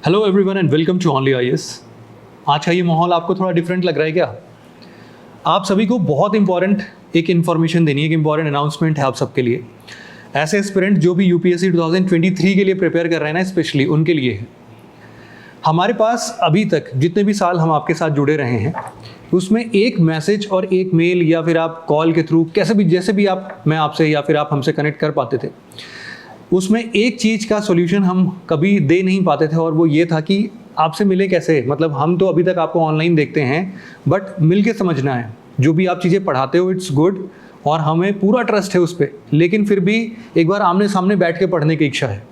Hello everyone and welcome to only IAS. आज का ये माहौल आपको थोड़ा डिफरेंट लग रहा है क्या? आप सभी को बहुत इंपॉर्टेंट एक इन्फॉर्मेशन देनी है, एक इंपॉर्टेंट अनाउंसमेंट है आप सबके लिए। ऐसे एस्पिरेंट जो भी यूपीएससी 2023 के लिए प्रिपेयर कर रहे हैं ना, स्पेशली उनके लिए है। हमारे पास अभी तक जितने भी साल हम आपके साथ जुड़े रहे हैं, उसमें एक मैसेज और एक मेल या फिर आप कॉल के थ्रू कैसे भी, जैसे भी आप, मैं आपसे या फिर आप हमसे कनेक्ट कर पाते थे, उसमें एक चीज़ का सॉल्यूशन हम कभी दे नहीं पाते थे, और वो ये था कि आपसे मिले कैसे। मतलब हम तो अभी तक आपको ऑनलाइन देखते हैं, बट मिल के समझना है। जो भी आप चीज़ें पढ़ाते हो इट्स गुड और हमें पूरा ट्रस्ट है उस पर, लेकिन फिर भी एक बार आमने सामने बैठ के पढ़ने की इच्छा है।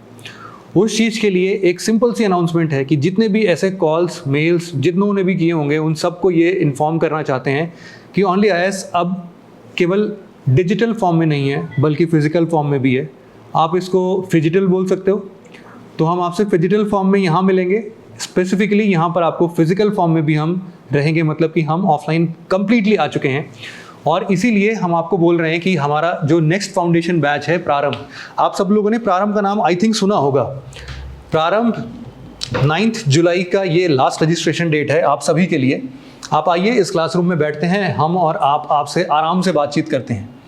उस चीज़ के लिए एक सिंपल सी अनाउंसमेंट है कि जितने भी ऐसे कॉल्स मेल्स जितनों ने भी किए होंगे, उन सबको ये इन्फॉर्म करना चाहते हैं कि ओनली आईएएस अब केवल डिजिटल फॉर्म में नहीं है, बल्कि फिजिकल फॉर्म में भी है। आप इसको फिजिटल बोल सकते हो, तो हम आपसे फिजिटल फॉर्म में यहाँ मिलेंगे। स्पेसिफिकली यहाँ पर आपको फिजिकल फॉर्म में भी हम रहेंगे, मतलब कि हम ऑफलाइन कंप्लीटली आ चुके हैं। और इसीलिए हम आपको बोल रहे हैं कि हमारा जो नेक्स्ट फाउंडेशन बैच है प्रारंभ, आप सब लोगों ने प्रारंभ का नाम आई थिंक सुना होगा। प्रारंभ 9 जुलाई का ये लास्ट रजिस्ट्रेशन डेट है आप सभी के लिए। आप आइए, इस क्लासरूम में बैठते हैं हम और आप आपसे आराम से बातचीत करते हैं।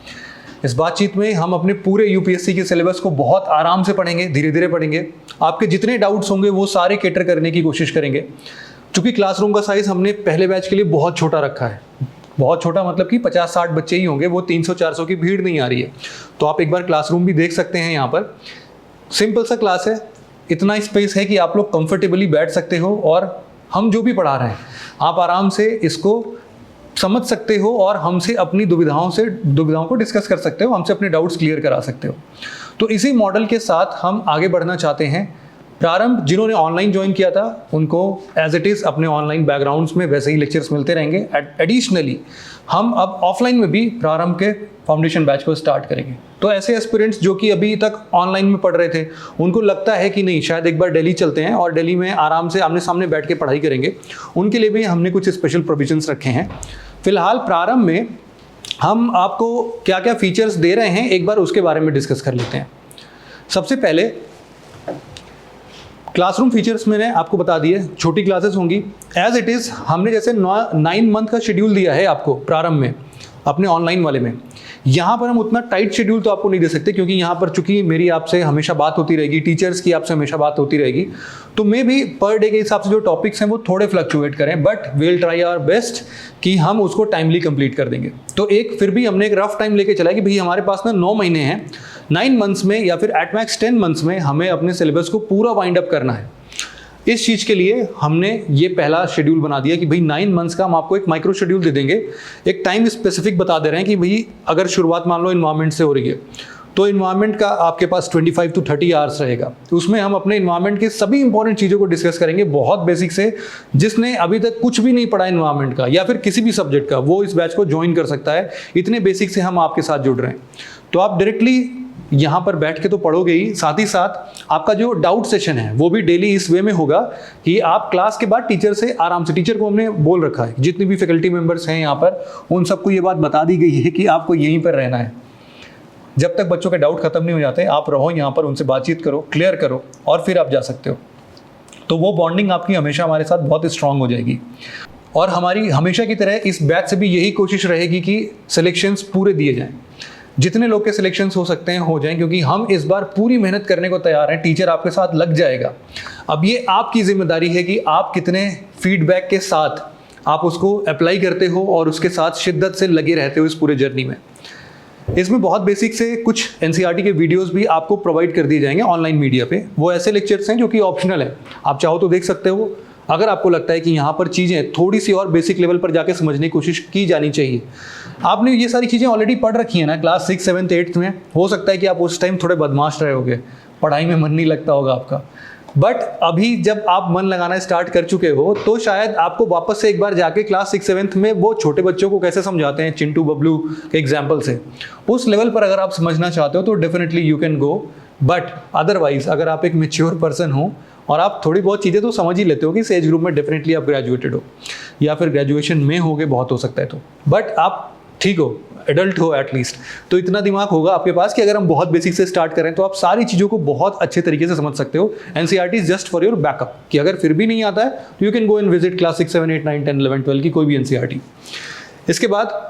इस बातचीत में हम अपने पूरे यूपीएससी के सिलेबस को बहुत आराम से पढ़ेंगे, धीरे धीरे पढ़ेंगे। आपके जितने डाउट्स होंगे वो सारे कैटर करने की कोशिश करेंगे। क्योंकि क्लासरूम का साइज़ हमने पहले बैच के लिए बहुत छोटा रखा है, बहुत छोटा मतलब कि 50-60 बच्चे ही होंगे, वो 300-400 की भीड़ नहीं आ रही है। तो आप एक बार क्लासरूम भी देख सकते हैं। यहाँ पर सिंपल सा क्लास है, इतना स्पेस है कि आप लोग कंफर्टेबली बैठ सकते हो और हम जो भी पढ़ा रहे हैं आप आराम से इसको समझ सकते हो और हमसे अपनी दुविधाओं को डिस्कस कर सकते हो, हमसे अपने डाउट्स क्लियर करा सकते हो। तो इसी मॉडल के साथ हम आगे बढ़ना चाहते हैं। प्रारंभ जिन्होंने ऑनलाइन ज्वाइन किया था उनको एज इट इज़ अपने ऑनलाइन बैकग्राउंड्स में वैसे ही लेक्चर्स मिलते रहेंगे। एडिशनली हम अब ऑफलाइन में भी प्रारंभ के फाउंडेशन बैच को स्टार्ट करेंगे। तो ऐसे एस्पिरेंट्स जो कि अभी तक ऑनलाइन में पढ़ रहे थे, उनको लगता है कि नहीं शायद एक बार दिल्ली चलते हैं और दिल्ली में आराम से आमने सामने बैठ के पढ़ाई करेंगे, उनके लिए भी हमने कुछ स्पेशल प्रोविजंस रखे हैं। फिलहाल प्रारंभ में हम आपको क्या क्या फीचर्स दे रहे हैं, एक बार उसके बारे में डिस्कस कर लेते हैं। सबसे पहले क्लासरूम फीचर्स मैंने आपको बता दिए, छोटी क्लासेस होंगी एज इट इज़। हमने जैसे 9 मंथ का शेड्यूल दिया है आपको प्रारंभ में अपने ऑनलाइन वाले में। यहाँ पर हम उतना टाइट शेड्यूल तो आपको नहीं दे सकते, क्योंकि यहाँ पर चूंकि मेरी आपसे हमेशा बात होती रहेगी, टीचर्स की आपसे हमेशा बात होती रहेगी, तो मे भी पर डे के हिसाब से जो टॉपिक्स हैं वो थोड़े फ्लक्चुएट करें, but will try our best कि हम उसको टाइमली कंप्लीट कर देंगे। तो एक फिर भी हमने एक रफ टाइम लेके चला कि भाई हमारे पास ना 9 महीने हैं, 9 मंथ्स में या फिर एट मैक्स 10 मंथ्स में हमें अपने सिलेबस को पूरा वाइंड अप करना है। इस चीज़ के लिए हमने ये पहला शेड्यूल बना दिया कि भाई 9 मंथ्स का हम आपको एक माइक्रो शेड्यूल दे देंगे। एक टाइम स्पेसिफिक बता दे रहे हैं कि भाई अगर शुरुआत मान लो इन्वायरमेंट से हो रही है, तो इन्वायरमेंट का आपके पास 25 to 30 आवर्स रहेगा। उसमें हम अपने इन्वायरमेंट की सभी इंपॉर्टेंट चीज़ों को डिस्कस करेंगे, बहुत बेसिक से। जिसने अभी तक कुछ भी नहीं पढ़ा इन्वायरमेंट का या फिर किसी भी सब्जेक्ट का, वो इस बैच को ज्वाइन कर सकता है। इतने बेसिक से हम आपके साथ जुड़ रहे हैं। तो आप डायरेक्टली यहाँ पर बैठ के तो पढ़ोगे ही, साथ ही साथ आपका जो डाउट सेशन है वो भी डेली इस वे में होगा कि आप क्लास के बाद टीचर से आराम से, टीचर को हमने बोल रखा है, जितनी भी फैकल्टी मेंबर्स हैं यहाँ पर उन सबको ये बात बता दी गई है कि आपको यहीं पर रहना है। जब तक बच्चों के डाउट खत्म नहीं हो जाते आप रहो यहाँ पर, उनसे बातचीत करो, क्लियर करो और फिर आप जा सकते हो। तो वो बॉन्डिंग आपकी हमेशा हमारे साथ बहुत स्ट्रांग हो जाएगी। और हमारी हमेशा की तरह इस बैच से भी यही कोशिश रहेगी कि सिलेक्शंस पूरे दिए जाएं, जितने लोग के सिलेक्शंस हो सकते हैं हो जाएं, क्योंकि हम इस बार पूरी मेहनत करने को तैयार हैं। टीचर आपके साथ लग जाएगा। अब ये आपकी जिम्मेदारी है कि आप कितने फीडबैक के साथ आप उसको अप्लाई करते हो और उसके साथ शिद्दत से लगे रहते हो इस पूरे जर्नी में। इसमें बहुत बेसिक से कुछ एनसीईआरटी के वीडियोस भी आपको प्रोवाइड कर दिए जाएंगे ऑनलाइन मीडिया पे। वो ऐसे लेक्चर्स हैं जो कि ऑप्शनल है, आप चाहो तो देख सकते हो। अगर आपको लगता है कि यहाँ पर चीज़ें थोड़ी सी और बेसिक लेवल पर जाके समझने की कोशिश की जानी चाहिए, आपने ये सारी चीज़ें ऑलरेडी पढ़ रखी है ना क्लास 6, 7, 8 में, हो सकता है कि आप उस टाइम थोड़े बदमाश रहे होगे, पढ़ाई में मन नहीं लगता होगा आपका। बट अभी जब आप मन लगाना स्टार्ट कर चुके हो तो शायद आपको वापस से एक बार जाके क्लास 6, 7 में वो छोटे बच्चों को कैसे समझाते हैं चिंटू बबलू के एग्जाम्पल से, उस लेवल पर अगर आप समझना चाहते हो तो definitely you can go. But otherwise अगर आप एक मैच्योर पर्सन हो और आप थोड़ी बहुत चीज़ें तो समझ ही लेते हो कि इस एज ग्रुप में डेफिनेटली आप ग्रेजुएटेड हो या फिर ग्रेजुएशन में होगे, बहुत हो सकता है तो, बट आप ठीक हो, एडल्ट हो एटलीस्ट, तो इतना दिमाग होगा आपके पास कि अगर हम बहुत बेसिक से स्टार्ट करें तो आप सारी चीज़ों को बहुत अच्छे तरीके से समझ सकते हो। NCERT is just for your backup, कि अगर फिर भी नहीं आता है तो you can go and visit class 6, 7, 8, 9, 10, 11, 12 की कोई भी एनसीईआरटी। इसके बाद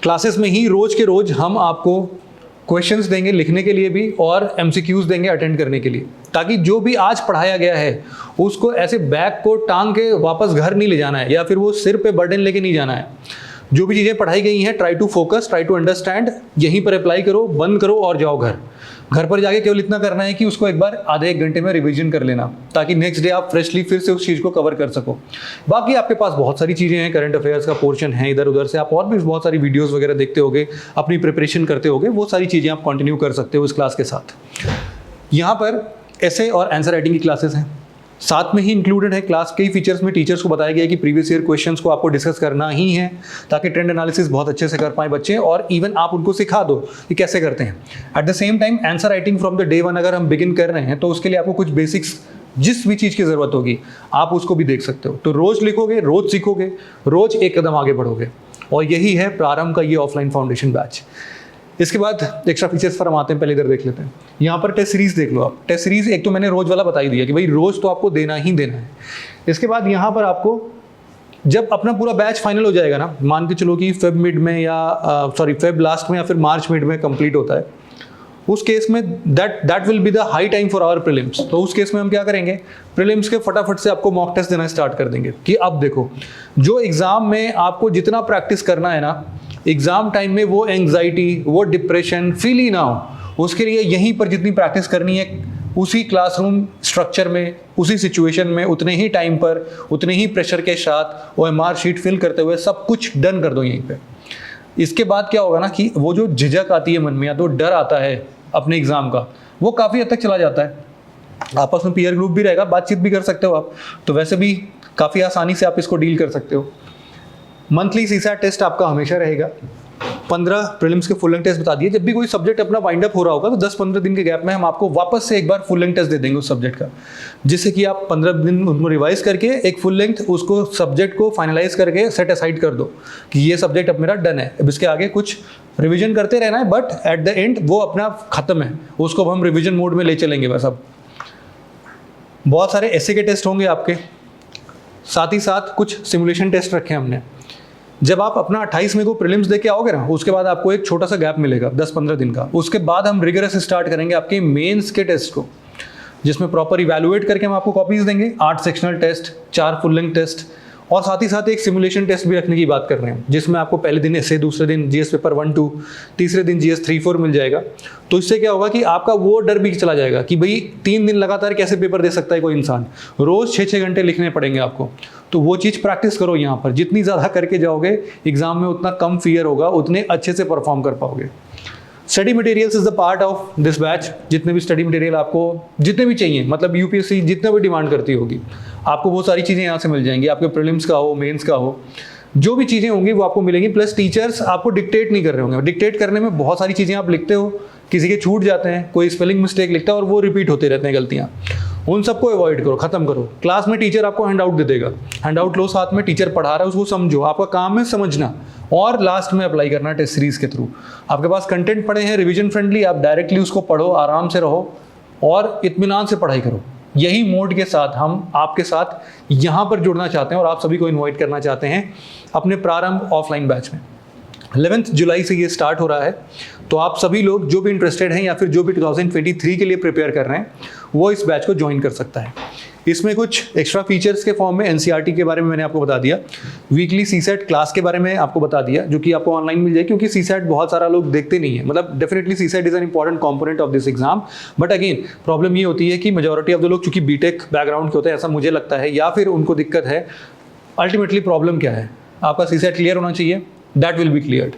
क्लासेस में ही रोज के रोज हम आपको क्वेश्चंस देंगे लिखने के लिए भी और एमसीक्यूज देंगे अटेंड करने के लिए, ताकि जो भी आज पढ़ाया गया है उसको ऐसे बैग को टांग के वापस घर नहीं ले जाना है या फिर वो सिर पे बर्डन लेके नहीं जाना है। जो भी चीज़ें पढ़ाई गई हैं, try to focus, try to understand, यहीं पर अप्लाई करो, बंद करो और जाओ घर। घर पर जाके केवल इतना करना है कि उसको एक बार आधे एक घंटे में रिवीजन कर लेना, ताकि नेक्स्ट डे आप फ्रेशली फिर से उस चीज़ को कवर कर सको। बाकी आपके पास बहुत सारी चीज़ें हैं, करंट अफेयर्स का पोर्शन है, इधर उधर से आप और भी बहुत सारी वीडियोस वगैरह देखते होगे, अपनी प्रिपरेशन करते होगे, वो सारी चीज़ें आप कंटिन्यू कर सकते हो इस क्लास के साथ। यहाँ पर ऐसे और आंसर राइटिंग की क्लासेस हैं, साथ में ही इंक्लूडेड है क्लास। कई फीचर्स में टीचर्स को बताया गया है कि प्रीवियस ईयर क्वेश्चंस को आपको डिस्कस करना ही है, ताकि ट्रेंड एनालिसिस बहुत अच्छे से कर पाए बच्चे, और इवन आप उनको सिखा दो कि कैसे करते हैं। At the same time answer writing from the day one अगर हम बिगिन कर रहे हैं तो उसके लिए आपको कुछ बेसिक्स, जिस भी चीज़ की ज़रूरत होगी आप उसको भी देख सकते हो। तो रोज़ लिखोगे, रोज़ सीखोगे, रोज़ एक कदम आगे बढ़ोगे, और यही है प्रारंभ का ये ऑफलाइन फाउंडेशन बैच। इसके बाद एक्स्ट्रा फीचर्स पर हम आते हैं, पहले इधर देख लेते हैं। यहाँ पर टेस्ट सीरीज देख लो आप। टेस्ट सीरीज एक तो मैंने रोज वाला बता ही दिया कि भाई रोज तो आपको देना ही देना है। इसके बाद यहाँ पर आपको जब अपना पूरा बैच फाइनल हो जाएगा ना, मान के चलो कि फेब मिड में या फेब लास्ट में या फिर मार्च मिड में कंप्लीट होता है, उस केस में that will be the high time for our prelims. तो उस केस में हम क्या करेंगे, प्रीलिम्स के फटाफट से आपको मॉक टेस्ट देना स्टार्ट कर देंगे कि अब देखो, जो एग्जाम में आपको जितना प्रैक्टिस करना है ना, एग्जाम टाइम में वो एंग्जाइटी, वो डिप्रेशन फील ही ना हो, उसके लिए यहीं पर जितनी प्रैक्टिस करनी है, उसी क्लासरूम स्ट्रक्चर में, उसी सिचुएशन में, उतने ही टाइम पर, उतने ही प्रेशर के साथ OMR शीट फिल करते हुए सब कुछ डन कर दो यहीं पे। इसके बाद क्या होगा ना कि वो जो झिझक आती है मन में या तो डर आता है अपने एग्जाम का, वो काफ़ी हद तक चला जाता है। आपस में पीयर ग्रुप भी रहेगा, बातचीत भी कर सकते हो आप, तो वैसे भी काफ़ी आसानी से आप इसको डील कर सकते हो। मंथली सीसैट टेस्ट आपका हमेशा रहेगा। 15 प्रीलिम्स के फुल लेंथ टेस्ट बता दिए। जब भी कोई सब्जेक्ट अपना वाइंड अप हो रहा होगा तो 10-15 दिन के गैप में हम आपको वापस से एक बार फुल लेंथ टेस्ट दे देंगे उस सब्जेक्ट का, जिससे कि आप 15 दिन उनको रिवाइज करके एक फुल लेंथ उसको सब्जेक्ट को फाइनलाइज करके सेट असाइड कर दो कि ये सब्जेक्ट अब मेरा डन है, अब इसके आगे कुछ रिविजन करते रहना है, बट एट द एंड वो अपना खत्म है, उसको अब हम रिविजन मोड में ले चलेंगे बस। अब बहुत सारे ऐसे के टेस्ट होंगे आपके, साथ ही साथ कुछ सिमुलेशन टेस्ट रखे हमने। जब आप अपना 28 मई को प्रीलिम्स देके आओगे ना, उसके बाद आपको एक छोटा सा गैप मिलेगा 10-15 दिन का। उसके बाद हम रिगरस स्टार्ट करेंगे आपके मेंस के टेस्ट को, जिसमें प्रॉपर इवैल्यूएट करके हम आपको कॉपीज देंगे, 8 sectional test, 4 full length test, और साथ ही साथ एक सिमुलेशन टेस्ट भी रखने की बात कर रहे हैं, जिसमें आपको पहले दिन ऐसे, दूसरे दिन GS पेपर 1-2, तीसरे दिन GS 3-4 मिल जाएगा। तो इससे क्या होगा कि आपका वो डर भी चला जाएगा कि भाई 3 दिन लगातार कैसे पेपर दे सकता है कोई इंसान, रोज 6-6 घंटे लिखने पड़ेंगे आपको। तो वो चीज़ प्रैक्टिस करो यहाँ पर, जितनी ज़्यादा करके जाओगे एग्जाम में उतना कम फियर होगा, उतने अच्छे से परफॉर्म कर पाओगे। Study materials is the part of this batch. जितने भी स्टडी मटेरियल आपको जितने भी चाहिए, मतलब यूपीएससी जितना भी डिमांड करती होगी, आपको वो सारी चीज़ें यहाँ से मिल जाएंगी। आपके प्रीलिम्स का हो, मेंस का हो, जो भी चीज़ें होंगी वो आपको मिलेंगी। प्लस टीचर्स आपको डिक्टेट नहीं कर रहे होंगे। डिक्टेट करने में बहुत सारी चीज़ें आप लिखते हो, किसी के छूट जाते हैं, कोई स्पेलिंग मिस्टेक लिखता है और वो रिपीट होते रहते हैं गलतियाँ, उन सबको अवॉइड करो, खत्म करो। क्लास में टीचर आपको हैंड आउट दे देगा, हैंड आउट लो, साथ में टीचर पढ़ा रहा है उसको समझो, आपका काम है समझना और लास्ट में अप्लाई करना टेस्ट सीरीज के थ्रू। आपके पास कंटेंट पड़े हैं रिवीजन फ्रेंडली, आप डायरेक्टली उसको पढ़ो, आराम से रहो और इत्मीनान से पढ़ाई करो। यही मोड के साथ हम आपके साथ यहाँ पर जुड़ना चाहते हैं और आप सभी को इन्वाइट करना चाहते हैं अपने प्रारंभ ऑफलाइन बैच में। 11 जुलाई से ये स्टार्ट हो रहा है, तो आप सभी लोग जो भी इंटरेस्टेड हैं या फिर जो भी 2023 के लिए प्रिपेयर कर रहे हैं वो इस बैच को ज्वाइन कर सकता है। इसमें कुछ एक्स्ट्रा फीचर्स के फॉर्म में एनसीईआरटी के बारे में मैंने आपको बता दिया, वीकली सीसेट क्लास के बारे में आपको बता दिया, जो कि आपको ऑनलाइन मिल जाएगी, क्योंकि सीसेट बहुत सारा लोग देखते नहीं है। मतलब definitely CSAT is an important component of this exam, but again problem ये होती है कि मेजॉरिटी ऑफ द लोग चूंकि बीटेक बैकग्राउंड के होते हैं, ऐसा मुझे लगता है, या फिर उनको दिक्कत है। अल्टीमेटली प्रॉब्लम क्या है, आपका सीसेट क्लियर होना चाहिए, दैट विल बी क्लियर्ड।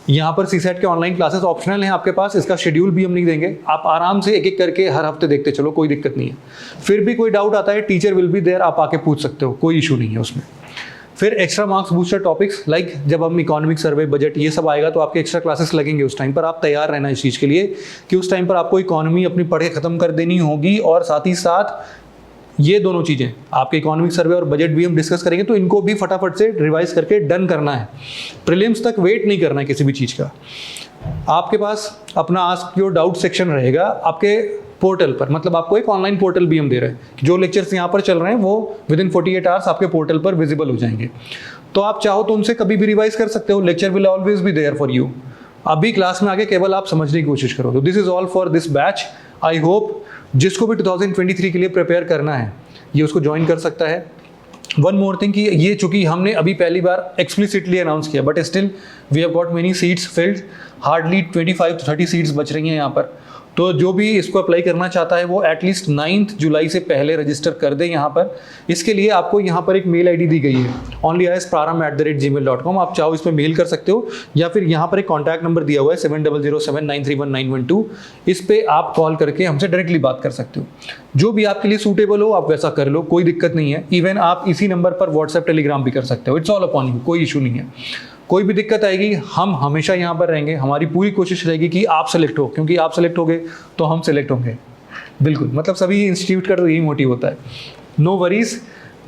यहाँ पर सीसेट के ऑनलाइन क्लासेस ऑप्शनल हैं आपके पास, इसका शेड्यूल भी हम नहीं देंगे, आप आराम से एक एक करके हर हफ्ते देखते चलो, कोई दिक्कत नहीं है। फिर भी कोई डाउट आता है, टीचर विल बी देयर, आप आके पूछ सकते हो, कोई इशू नहीं है उसमें। फिर extra marks booster topics like जब हम इकोनॉमिक सर्वे, बजट, ये सब आएगा तो आपके एक्स्ट्रा क्लासेस लगेंगे उस टाइम पर। आप तैयार रहना इस चीज़ के लिए कि उस टाइम पर आपको इकोनॉमी अपनी पढ़ के ख़त्म कर देनी होगी और साथ ही साथ ये दोनों चीज़ें, आपके इकोनॉमिक सर्वे और बजट भी हम डिस्कस करेंगे, तो इनको भी फटाफट से रिवाइज करके डन करना है। प्रीलिम्स तक वेट नहीं करना है किसी भी चीज़ का। आपके पास अपना आस्क योर डाउट सेक्शन रहेगा आपके पोर्टल पर, मतलब आपको एक ऑनलाइन पोर्टल भी हम दे रहे हैं। जो लेक्चर्स यहाँ पर चल रहे हैं वो विदिन 48 आवर्स आपके पोर्टल पर विजिबल हो जाएंगे। तो आप चाहो तो उनसे कभी भी रिवाइज कर सकते हो। Lecture will always be there for you. अभी क्लास में आके केवल आप समझने की कोशिश करो। तो this is all for this batch. I hope जिसको भी 2023 के लिए प्रिपेयर करना है ये उसको ज्वाइन कर सकता है। वन मोर थिंग कि ये चूंकि हमने अभी पहली बार एक्सप्लिसिटली अनाउंस किया, but still we have got many seats filled, hardly 25 to 30 seats बच रही हैं यहाँ पर। तो जो भी इसको अप्लाई करना चाहता है वो एटलीस्ट 9 जुलाई से पहले रजिस्टर कर दे यहाँ पर। इसके लिए आपको यहाँ पर एक मेल आईडी दी गई है onlyaspraram@gmail.com। आप चाहो इसमें मेल कर सकते हो, या फिर यहाँ पर एक कॉन्टैक्ट नंबर दिया हुआ है 7007931912। इस पे आप कॉल करके हमसे डायरेक्टली बात कर सकते हो। जो भी आपके लिए सूटेबल हो आप वैसा कर लो, कोई दिक्कत नहीं है। इवन आप इसी नंबर पर व्हाट्सएप टेलीग्राम भी कर सकते हो। इट्स ऑल अपॉन यू, कोई इशू नहीं है। कोई भी दिक्कत आएगी हम हमेशा यहाँ पर रहेंगे। हमारी पूरी कोशिश रहेगी कि आप सेलेक्ट हो, क्योंकि आप सेलेक्ट होगे तो हम सेलेक्ट होंगे। बिल्कुल, मतलब सभी इंस्टीट्यूट का तो यही मोटिव होता है। नो वरीज,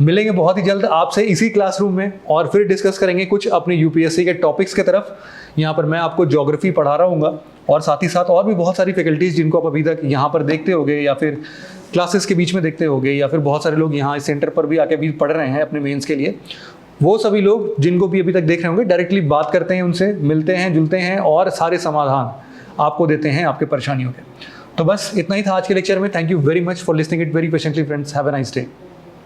मिलेंगे बहुत ही जल्द आपसे इसी क्लासरूम में और फिर डिस्कस करेंगे कुछ अपने यूपीएससी के टॉपिक्स की तरफ। यहाँ पर मैं आपको ज्योग्राफी पढ़ा रहा हूँ और साथ ही साथ और भी बहुत सारी फैकल्टीज़ जिनको आप अभी तक यहाँ पर देखते होगे या फिर क्लासेस के बीच में देखते होगे, या फिर बहुत सारे लोग यहाँ इस सेंटर पर भी आके भी पढ़ रहे हैं अपने मेंस के लिए। वो सभी लोग जिनको भी अभी तक देख रहे होंगे डायरेक्टली बात करते हैं, उनसे मिलते हैं, जुलते हैं और सारे समाधान आपको देते हैं आपके परेशानियों के। तो बस इतना ही था आज के लेक्चर में। Thank you very much for listening it very patiently friends. Have a nice day.